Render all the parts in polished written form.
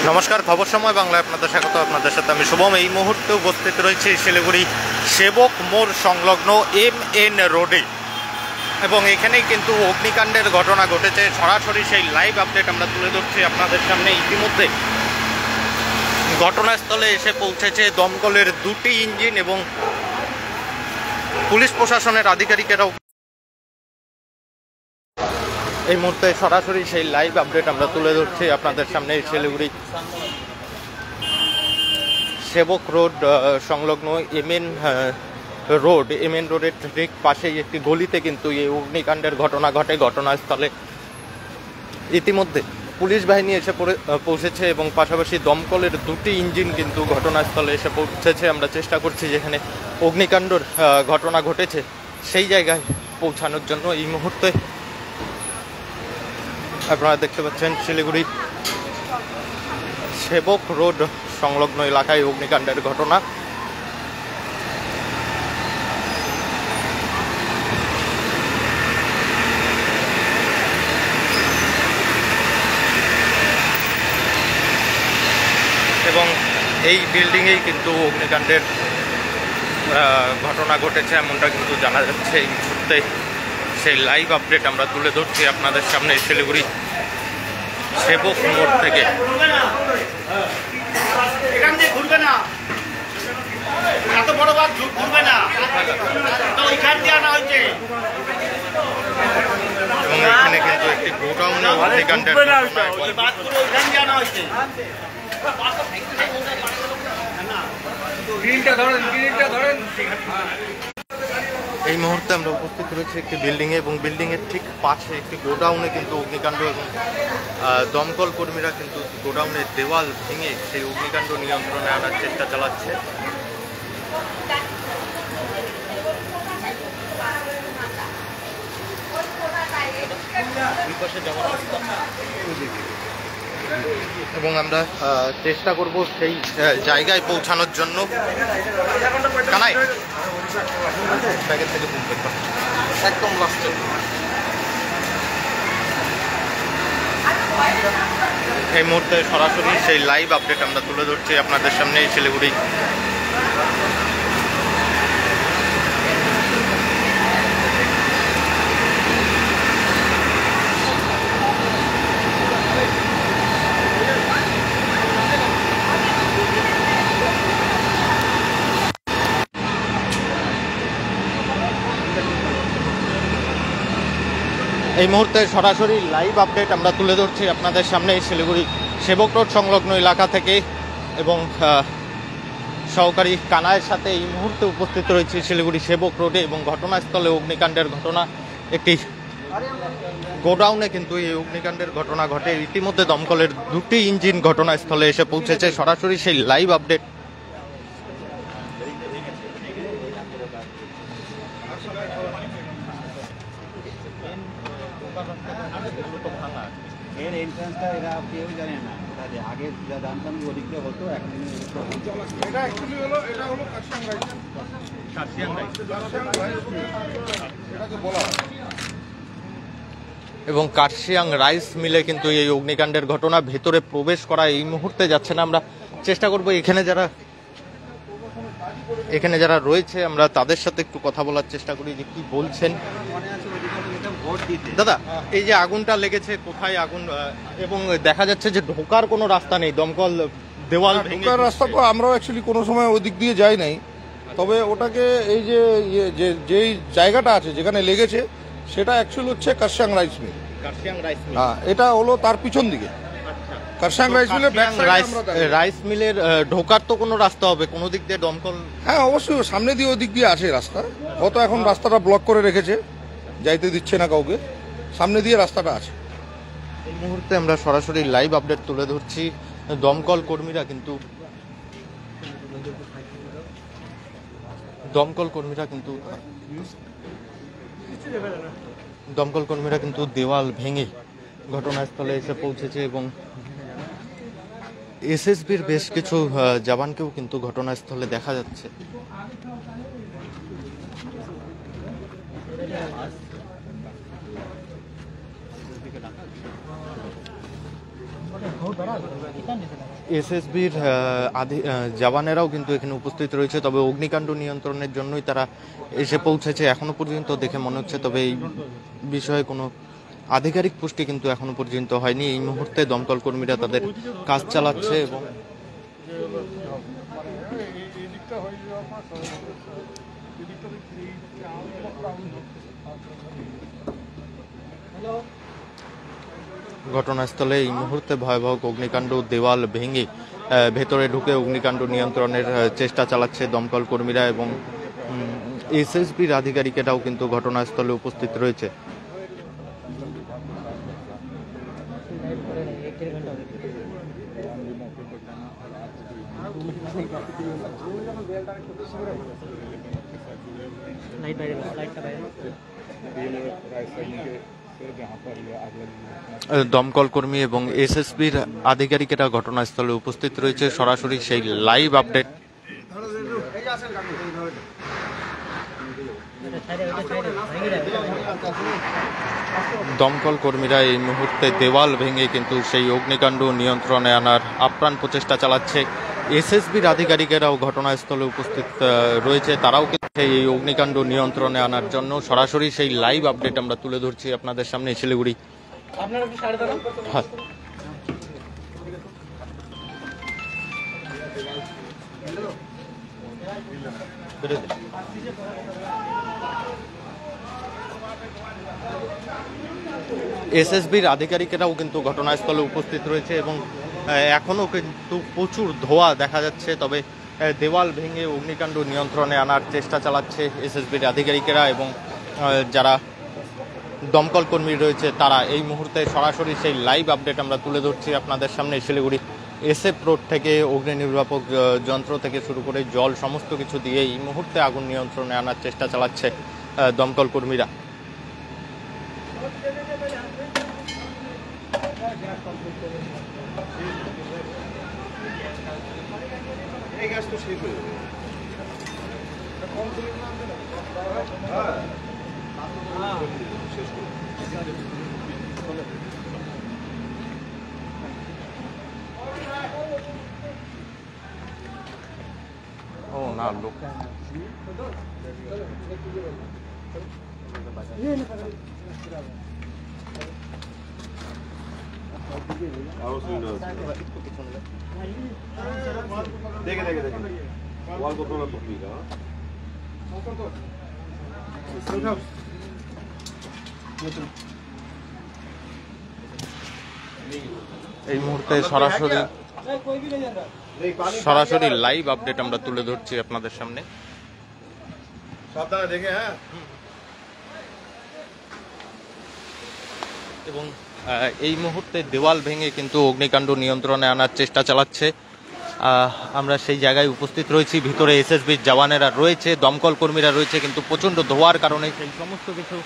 নমস্কার, খবর সময় বাংলায় আপনাদের স্বাগত। আপনাদের সাথে আমি শুভম। এই মুহূর্তে উপস্থিত রয়েছে শিলিগুড়ি সেবক মোড় সংলগ্ন MN রোডে, এবং এখানেই কিন্তু অগ্নিকাণ্ডের ঘটনা ঘটেছে। সরাসরি সেই লাইভ আপডেট আমরা তুলে ধরছি আপনাদের সামনে। ইতিমধ্যে ঘটনাস্থলে এসে পৌঁছেছে দমকলের দুটি ইঞ্জিন এবং পুলিশ প্রশাসনের আধিকারিকেরাও। এই মুহূর্তে সরাসরি সেই লাইভ আপডেট আমরা তুলে ধরছি আপনাদের সামনে। শিলিগুড়ি সেবক রোড সংলগ্ন MN রোডের ঠিক পাশেই একটি গলিতে কিন্তু এই অগ্নিকাণ্ডের ঘটনা ঘটে। ঘটনাস্থলে ইতিমধ্যে পুলিশ বাহিনী এসে পৌঁছেছে এবং পাশাপাশি দমকলের দুটি ইঞ্জিন কিন্তু ঘটনাস্থলে এসে পৌঁছেছে। আমরা চেষ্টা করছি যেখানে অগ্নিকাণ্ডের ঘটনা ঘটেছে সেই জায়গায় পৌঁছানোর জন্য। এই মুহূর্তে আপনারা দেখতে পাচ্ছেন শিলিগুড়ি সেবক রোড সংলগ্ন এলাকায় অগ্নিকাণ্ডের ঘটনা। এবং এই বিল্ডিংয়েই কিন্তু অগ্নিকাণ্ডের ঘটনা ঘটেছে এমনটা কিন্তু জানা যাচ্ছে। এই মুহূর্তে সেই লাইভ আপডেট আমরা তুলে ধরছি আপনাদের সামনে শিলিগুড়ি সেবক মোড় থেকে। এবং এখানে কিন্তু একটি গোডাউনে অগ্নিকাণ্ডের এই মুহূর্তে আমরা উপস্থিত রয়েছি একটি বিল্ডিংয়ে, এবং বিল্ডিংয়ের ঠিক পাশে একটি গোডাউনে কিন্তু অগ্নিকাণ্ড, এবং দমকল কর্মীরা কিন্তু গোডাউনের দেওয়াল ভেঙে সেই অগ্নিকাণ্ড নিয়ন্ত্রণে আনার চেষ্টা চালাচ্ছে। এবং আমরা চেষ্টা করব সেই জায়গায় পৌঁছানোর জন্য। কানাই ব্যাগের থেকে একদম লাস্টে। এই মুহূর্তে সরাসরি সেই লাইভ আপডেট আমরা তুলে ধরছি আপনাদের সামনে শিলিগুড়ি এই মুহূর্তে সরাসরি লাইভ আপডেট আমরা তুলে ধরছি আপনাদের সামনে শিলিগুড়ি সেবক রোড সংলগ্ন এলাকা থেকে, এবং সহকারী কানাইয়ের সাথে এই মুহূর্তে উপস্থিত রয়েছে শিলিগুড়ি সেবক রোডে। এবং ঘটনাস্থলে অগ্নিকাণ্ডের ঘটনা, একটি গোডাউনে কিন্তু এই অগ্নিকাণ্ডের ঘটনা ঘটে। ইতিমধ্যে দমকলের দুটি ইঞ্জিন ঘটনাস্থলে এসে পৌঁছেছে। সরাসরি সেই লাইভ আপডেট এবং কার্শিয়াং রাইস মিলে কিন্তু এই অগ্নিকাণ্ডের ঘটনা। ভেতরে প্রবেশ করা এই মুহূর্তে যাচ্ছে না। আমরা চেষ্টা করব এখানে যারা রয়েছে আমরা তাদের সাথে একটু কথা বলার চেষ্টা করি যে কি বলছেন। দাদা, এই যে আগুনটা লেগেছে, কোথায় আগুন? এবং দেখা যাচ্ছে যে ঢোকার কোনো রাস্তা নেই, দমকল দেওয়াল ঢোকার রাস্তা তো আমরাও অ্যাকচুয়ালি কোনো সময় ওই দিক দিয়ে যাই নাই। তবে ওটাকে এই যে যেই জায়গাটা আছে যেখানে লেগেছে সেটা অ্যাকচুয়ালি হচ্ছে কার্শিয়াং রাইস মিল। হ্যাঁ, এটা হলো তার পিছন দিকে কার্শিয়াং রাইস মিলের রাইস মিলের ঢোকার তো কোনো রাস্তা হবে, কোনো দিক দিয়ে দমকল? হ্যাঁ, অবশ্যই সামনে দিয়ে ওই দিক দিয়ে আছে রাস্তা। হয়তো এখন রাস্তাটা ব্লক করে রেখেছে, যাইতে দিচ্ছে না কাউকে। সামনে দিয়ে রাস্তাটা আছে। এই মুহূর্তে আমরা সরাসরি লাইভ আপডেট তুলে ধরছি। দমকল কর্মীরা কিন্তু দেওয়াল ভেঙে ঘটনাস্থলে এসে পৌঁছেছে, এবং এসএসবির বেশ কিছু জওয়ানকেও কিন্তু ঘটনাস্থলে দেখা যাচ্ছে। এসএসবির জওয়ানেরাও কিন্তু এখানে উপস্থিত রয়েছে, তবে অগ্নিকাণ্ড নিয়ন্ত্রণের জন্যই তারা এসে পৌঁছেছে এখনো পর্যন্ত দেখে মনে হচ্ছে। তবে এই বিষয়ে কোনো আধিকারিক পুষ্টি কিন্তু এখনো পর্যন্ত হয়নি। এই মুহূর্তে দমকল কর্মীরা তাদের কাজ চালাচ্ছে এবং ঘটনাস্থলে এই মুহূর্তে ভয়াবহ অগ্নিকাণ্ড, দেওয়াল ভেঙে ভেতরে ঢুকে অগ্নিকাণ্ড নিয়ন্ত্রণের চেষ্টা চালাচ্ছে দমকল কর্মীরা এবং এসএসবির আধিকারিকেরাও কিন্তু ঘটনাস্থলে উপস্থিত রয়েছে। দমকল কর্মী এবং এসএসবির আধিকারিকেরা ঘটনাস্থলে উপস্থিত রয়েছে। সরাসরি সেই লাইভ আপডেট দমকল কর্মীরা এই মুহূর্তে দেওয়াল ভেঙে কিন্তু সেই অগ্নিকাণ্ড নিয়ন্ত্রণে আনার আপ্রাণ প্রচেষ্টা চালাচ্ছে। এসএসবির আধিকারিকেরাও ঘটনাস্থলে উপস্থিত রয়েছে, তারাও কিন্তু এই অগ্নিকাণ্ড নিয়ন্ত্রণে আনার জন্য সরাসরি সেই লাইভ আপডেট আমরা তুলে ধরছি আপনাদের সামনে শিলিগুড়ি। হ্যাঁ, এসএসবির আধিকারিকেরাও কিন্তু ঘটনাস্থলে উপস্থিত রয়েছে এবং এখনো কিন্তু প্রচুর ধোঁয়া দেখা যাচ্ছে। তবে দেওয়াল ভেঙে অগ্নিকাণ্ড নিয়ন্ত্রণে আনার চেষ্টা চালাচ্ছে এসএসবির আধিকারিকেরা এবং যারা দমকল কর্মী রয়েছে তারা। এই মুহূর্তে সরাসরি সেই লাইভ আপডেট আমরা তুলে ধরছি আপনাদের সামনে শিলিগুড়ি এসএফ রোড থেকে। অগ্নি নির্বাপক যন্ত্র থেকে শুরু করে জল সমস্ত কিছু দিয়ে এই মুহূর্তে আগুন নিয়ন্ত্রণে আনার চেষ্টা চালাচ্ছে দমকল কর্মীরা। ও না লোক देखे देखे देखे वॉल को थोड़ा पकड़ेगा। এই মুহূর্তে সরাসরি লাইভ আপডেট আমরা তুলে ধরছি আপনাদের সামনে। सावधान देखे हैं এবং এই মুহূর্তে দেওয়াল ভেঙে কিন্তু অগ্নিকাণ্ড নিয়ন্ত্রণে আনার চেষ্টা চালাচ্ছে। আমরা সেই জায়গায় উপস্থিত রয়েছি, ভিতরে এসএসবির জওয়ানেরা রয়েছে, দমকল কর্মীরা রয়েছে, কিন্তু প্রচণ্ড ধোঁয়ার কারণে সেই সমস্ত কিছু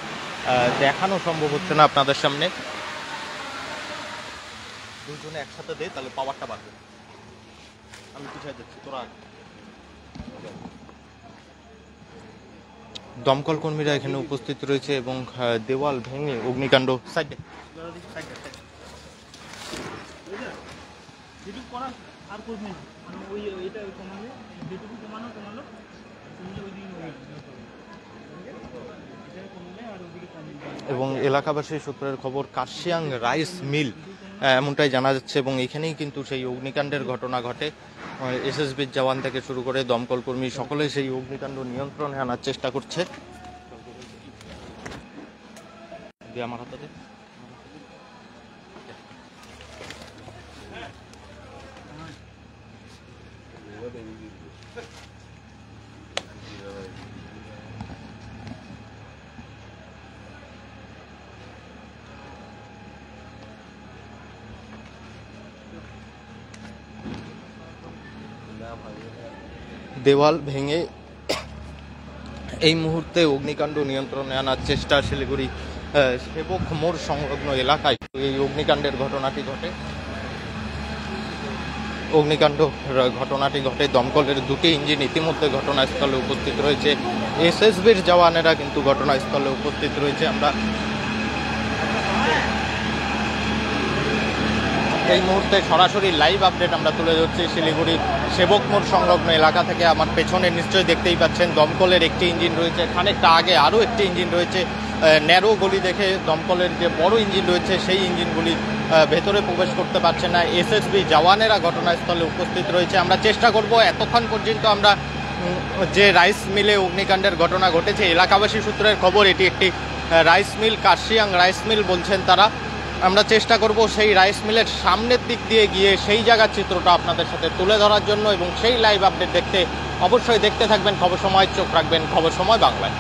দেখানো সম্ভব হচ্ছে না আপনাদের সামনে। দুজনে একসাথে দে, তাহলে পাওয়ারটা বাড়বে। আমি পিছিয়ে যাচ্ছি, তোরা দমকল কর্মীরা এখানে উপস্থিত রয়েছে এবং দেওয়াল ভেঙে অগ্নিকাণ্ড সাইডে এবং এলাকাবাসী সূত্রের খবর কার্শিয়াং রাইস মিল এমনটাই জানা যাচ্ছে এবং এখানেই কিন্তু সেই অগ্নিকাণ্ডের ঘটনা ঘটে। এসএসবির জওয়ান থেকে শুরু করে দমকল কর্মী সকলে সেই অগ্নিকাণ্ড নিয়ন্ত্রণে আনার চেষ্টা করছে। আমার হাতে দেওয়াল ভেঙে এই মুহূর্তে অগ্নিকাণ্ড নিয়ন্ত্রণে আনার চেষ্টা শিলিগুড়ি সেবক মোড় সংলগ্ন এলাকায় এই অগ্নিকাণ্ডের ঘটনাটি ঘটে। ঘটনাটি ঘটে দমকলের দুটি ইঞ্জিন ইতিমধ্যে ঘটনাস্থলে উপস্থিত রয়েছে। এসএসবির জওয়ানেরা কিন্তু ঘটনাস্থলে উপস্থিত রয়েছে। আমরা এই মুহূর্তে সরাসরি লাইভ আপডেট আমরা তুলে ধরছি শিলিগুড়ি সেবক মোড় সংলগ্ন এলাকা থেকে। আমার পেছনে নিশ্চয়ই দেখতেই পাচ্ছেন দমকলের একটি ইঞ্জিন রয়েছে, খানিকটা আগে আরও একটি ইঞ্জিন রয়েছে। ন্যারো গলি দেখে দমকলের যে বড় ইঞ্জিন রয়েছে সেই ইঞ্জিনগুলি ভেতরে প্রবেশ করতে পারছে না। এসএসবি জওয়ানেরা ঘটনাস্থলে উপস্থিত রয়েছে। আমরা চেষ্টা করব এতক্ষণ পর্যন্ত আমরা যে রাইস মিলে অগ্নিকাণ্ডের ঘটনা ঘটেছে, এলাকাবাসী সূত্রের খবর এটি একটি rice mill, Kurseong rice mill বলছেন তারা। আমরা চেষ্টা করব সেই রাইস মিলের সামনের দিক দিয়ে গিয়ে সেই জায়গার চিত্রটা আপনাদের সাথে তুলে ধরার জন্য এবং সেই লাইভ আপডেট দেখতে অবশ্যই দেখতে থাকবেন খবর সময়, চোখ রাখবেন খবর সময় বাংলায়।